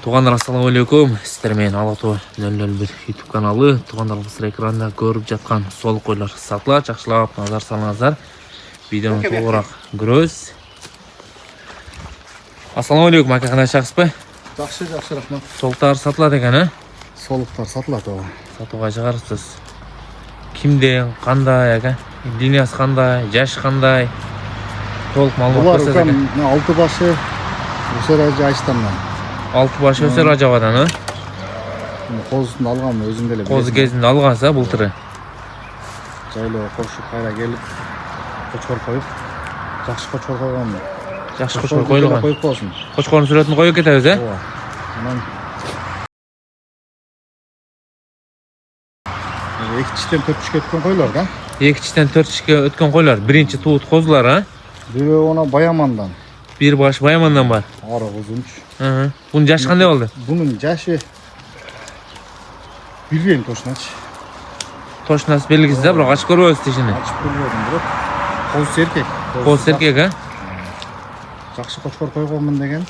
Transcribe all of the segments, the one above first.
Туғандар ассаламу алейкум. Сіздер мен Алатау 001 YouTube каналы. Туғандар сіздер экранда көріп жатқан сол қойлар сатылады. Жақшылап назар салыңыздар. Видеоны толығырақ көріңіз. Ассаламу алейкум, ака, қандай жақсы ба? Жақсы, рахмат. Солықтар сатылады екен, а? Солықтар сатылады. Сатуға шығарсыз. Кімден, қандай, ака? Линиясы қандай, жаш қандай? Толық малымат көрсіз екен. Бұлар алты башы өсер айыстамнан. Алты башы өсер ажавадан, а? Қозысын алған өзіңді еле. Қозы кезінде алғанса бұл түрі. Жайлы қошы қайра келіп, қочқор қойып, жақсы қочқор қойған. Жақсы қочқор қойылған. Қойып болсын. Қочқорын сүретін қойып кетеміз, ә? Екіншіден 4-3-ке өткен қойлар, да? Екіншіден 4-3-ке өткен қойлар. Бірінші туыт қозылар, а? Бірі ona Баямандан. Bir baş Баямандан бар. Ары ұзынш. Бұның жашы қандай болды? Бұның жашы білген точноч. Точнасы белгісіз, да, бірақ ашып көріп өсті ішіне. Ашып көріп бірақ қозы еркек. Қозы еркек, а? Жақсы қошқор қойғанмын деген.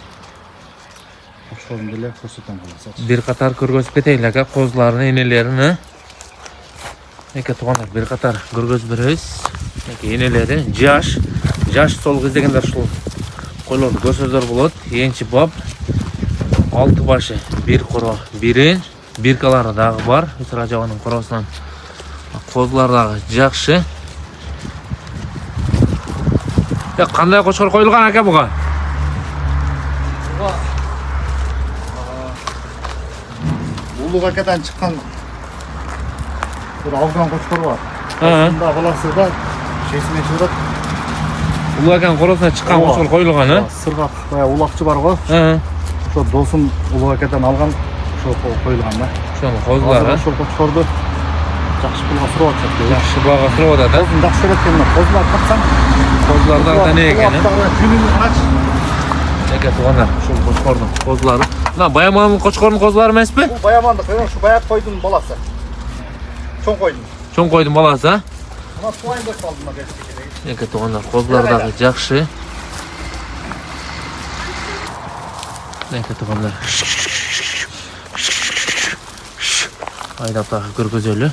Қошқорын біле көрсетем қаласач. Bir қатар көргөзіп кетейлі, ака, қозыларын, енелерін, а? Еке туғандар, бір қатар көргөзіп береміз. Еке енелері, жаш сол кездегендер шул қойларды көрсөздөр болады. Енші бап, 6 башы, бір қоро, бірін, біркалары дағы бар. Өсір ажауының қоросынан қозылардағы жақшы. Қандай қошқор қойылған, ака, бұға? Бұға ұлық акадан шыққан бір ауған қошқор бар. Осында баласы да шесімен шығырат. Ұлы аканың қоросына шыққан қошқор қойылған, а? Сырғақ, улақчы бар ғой. Сол досым ұлық акадан алған қойылған да. Шоны қозылар, а? Сол қошқорды жақсы пұлға сұрап жатыр. Жақсы баға сұрап жатыр, да? Қозын жақсы өткенде қозылар қақсаң. Қозылардан не екен, а? Жүнін ач. Еке туғандар, шол қошқордың қозылары. Мына Баяманның қошқордың қозылары емес пе? Бұл Баяманды қойған, шу Баяқ қойдың баласы. Чоң қойдың. Чоң қойдың баласы, а? Ана туайын деп қалдым ма беріп. Еке туғандар, қозылардағы жақсы. Еке туғандар. Айдаптағы көргөзөлі.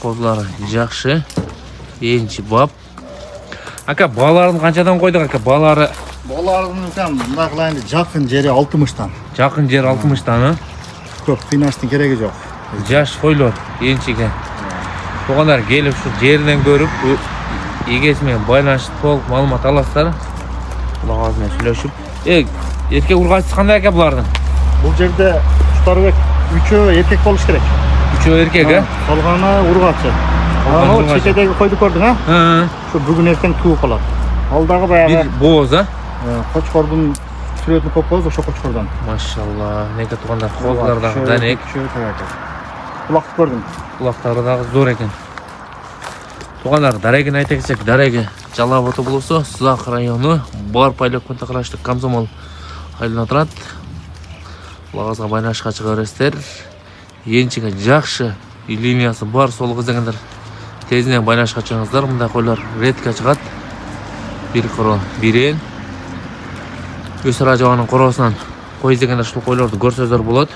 Қозылары жақсы. Енші бап. Ака, баларын қаншадан қойдық, ака? Балары... Балардың өтем, мұнда қылайынды жақын жері 60-тан. Жақын жер 60-тан, а? Көп қинастың керегі жоқ. Жаш қойлар, еншіге. Туғандар келіп шу жерінен көріп, егесімен байланышып толық малымат аластар. Құлақ азымен сөйлешіп. Еркек ұрғашысы қандай, ака, бұлардың? Бұл жерде ұштарбек 3-і еркек болыш керек. 3-і еркек, а? Қалғаны ұрғашы. Шекедегі қойды көрдің, а? Шу бүгін ертең туы қалады. Алдағы баяғы... Bir boğaz, ha? Қочқордың сүретін көп боз, ошо қочқордан. Машалла, неке туғандар қозылардағы дәнек. Құлақты көрдің. Құлақтарыдағы зор екен. Туғандар, дарегін айта кетсек, дарегі Жалаботы болысы, Сызақ районы, бар пайлықпен тақыраштық Комсомол айлына тұрады. Құлағызға байнашқа шығарыстер. Еншіге жақшы линиясы бар, сол қыздегендер. Тезінен байнашқа шығыңыздар, мұнда қойлар ретке шығады. Bir қоро, бірен. Өсір ажауының қоросынан қой іздегендер шыл қойларды көрсөздер болады.